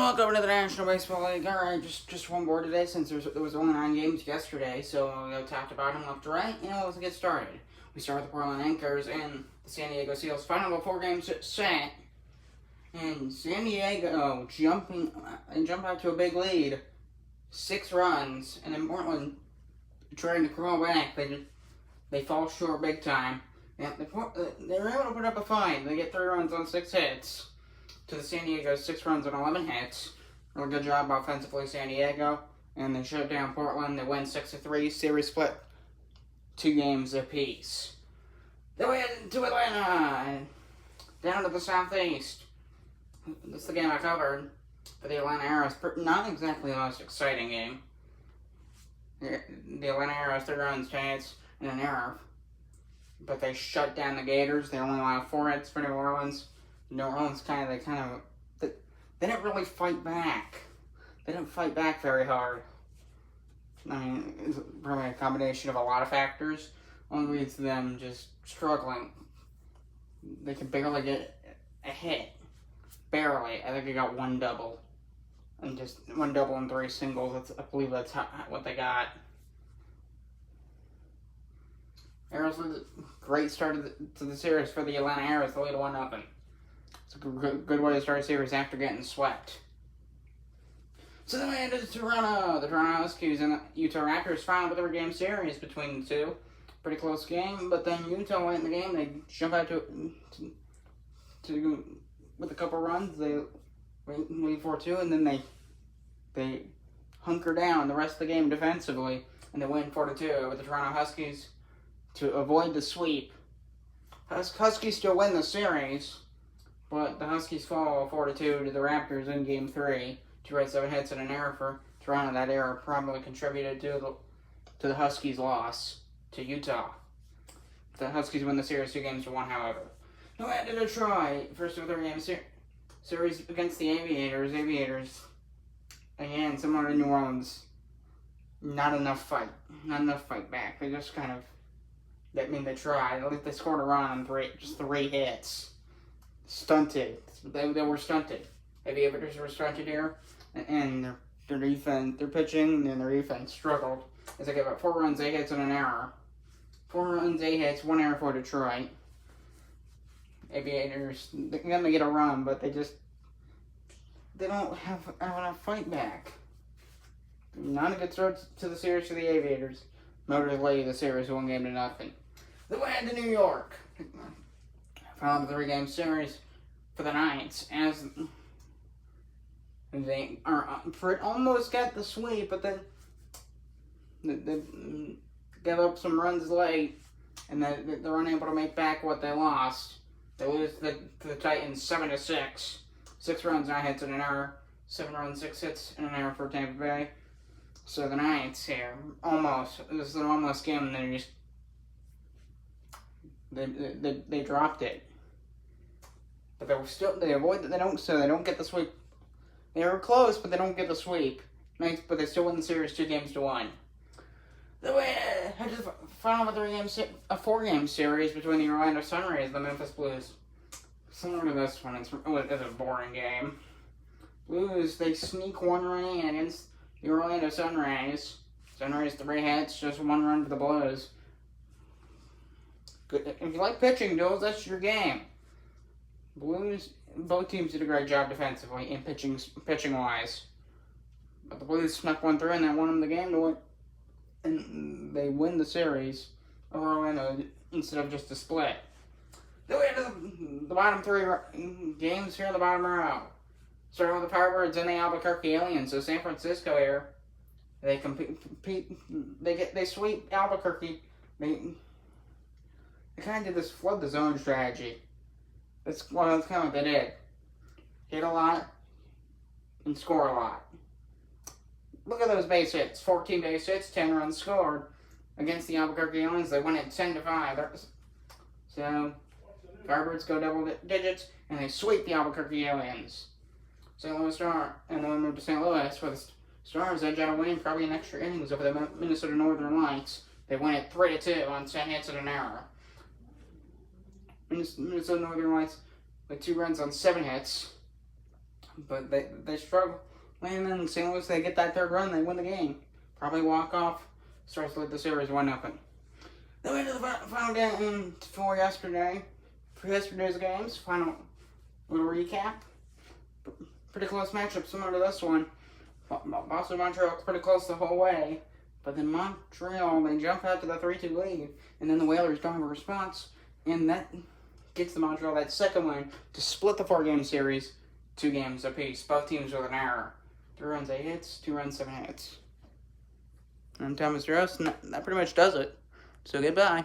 Welcome to the National Baseball League. Alright, just one more today since there was only 9 games yesterday, so we talked about them left to right, and let's get started. We start with the Portland Anchors and the San Diego Seals. Final 4 games set, and San Diego jump out to a big lead, 6 runs, and then Portland trying to crawl back. They fall short big time. And they were able to put up a fight. They get 3 runs on 6 hits. To the San Diego 6 runs on 11 hits. Really good job offensively, San Diego. And they shut down Portland. They win 6-3. Series split 2 games apiece. Then we head to Atlanta. Down to the southeast. This is the game I covered for the Atlanta Arrows. Not exactly the most exciting game. The Atlanta Arrows 3 runs, 10 hits, and an error. But they shut down the Gators. They only allowed 4 hits for New Orleans. New Orleans they didn't really fight back. They didn't fight back very hard. I mean, it's probably a combination of a lot of factors. One leads to them just struggling. They could barely get a hit. Barely. I think they got 1 double. And just 1 double and 3 singles. I believe that's what they got. Arrows with a great start to the series for the Atlanta Arrows. They lead 1-0. It's a good way to start a series after getting swept. So then we head to Toronto. The Toronto Huskies and the Utah Raptors final 3-game series between the two. Pretty close game, but then Utah late in the game. They jump out to with a couple runs. They lead 4-2, and then they hunker down the rest of the game defensively, and they win 4-2 with the Toronto Huskies to avoid the sweep. Huskies still win the series. But the Huskies fall 4-2 to the Raptors in Game 3. 2 right, 7 hits, and an error for Toronto. That error probably contributed to the Huskies' loss to Utah. The Huskies win the series 2-1, however. No end to Detroit. First of a 3-game series against the Aviators. Aviators, again, similar to New Orleans, not enough fight. Not enough fight back. They just they tried. At least they scored a run on 3 hits. Stunted. They were stunted. Aviators were stunted here, and their defense, their pitching, and their defense struggled as they gave up 4 runs, 8 hits, and an error. 4 runs, 8 hits, 1 error for Detroit. Aviators, they're gonna get a run, but they don't have enough fight back. Not a good start to the series for the Aviators. Motorley, the series 1-0. Then we head to New York. Final 3-game series for the Knights as they almost got the sweep, but then they gave up some runs late, and they're unable to make back what they lost. They lose to the Titans 7-6. 6 runs, 9 hits, and an error. 7 runs, 6 hits, and an error for Tampa Bay. So the Knights here, almost. This is an almost game, and they dropped it. But they don't get the sweep. They were close, but they don't get the sweep. Nice, but they still win the series 2-1. Then we head to the final of a 4-game series between the Orlando Sunrays and the Memphis Blues. Similar to this one, it's a boring game. Blues, they sneak 1 run in against the Orlando Sunrays. Sunrays 3 hits, just 1 run for the Blues. Good. If you like pitching, duels, that's your game. Blues, both teams did a great job defensively and pitching-wise. But the Blues snuck 1 through and they won them the game to win. And they win the series over Orlando instead of just a split. Then we head to the bottom 3 games here in the bottom row. Starting with the Firebirds and the Albuquerque Aliens. So San Francisco here, they compete. They sweep Albuquerque. They kind of did this flood the zone strategy. That's kind of what they did. Hit a lot and score a lot. Look at those base hits. 14 base hits, 10 runs scored. Against the Albuquerque Aliens, they win it 10-5. So, Firebirds go double digits, and they sweep the Albuquerque Aliens. St. Louis Star, and then we move to St. Louis, where the Stars edge out a win, probably in extra innings over the Minnesota Northern Lights. They win it 3-2 on 10 hits and an error. Minnesota Northern Lights with 2 runs on 7 hits. but they struggle. And then St. Louis, they get that third run, they win the game. Probably walk off, starts to lead the series 1-0. Then we into the final game for yesterday. For yesterday's games, final little recap. Pretty close matchup, similar to this one. Boston and Montreal was pretty close the whole way. But then Montreal, they jump out to the 3-2 lead. And then the Whalers don't have a response. And that gets the Montreal that second win to split the 4-game series 2 games apiece. Both teams with an error. 3 runs, 8 hits, 2 runs, 7 hits. I'm Thomas Ross, and that pretty much does it. So goodbye.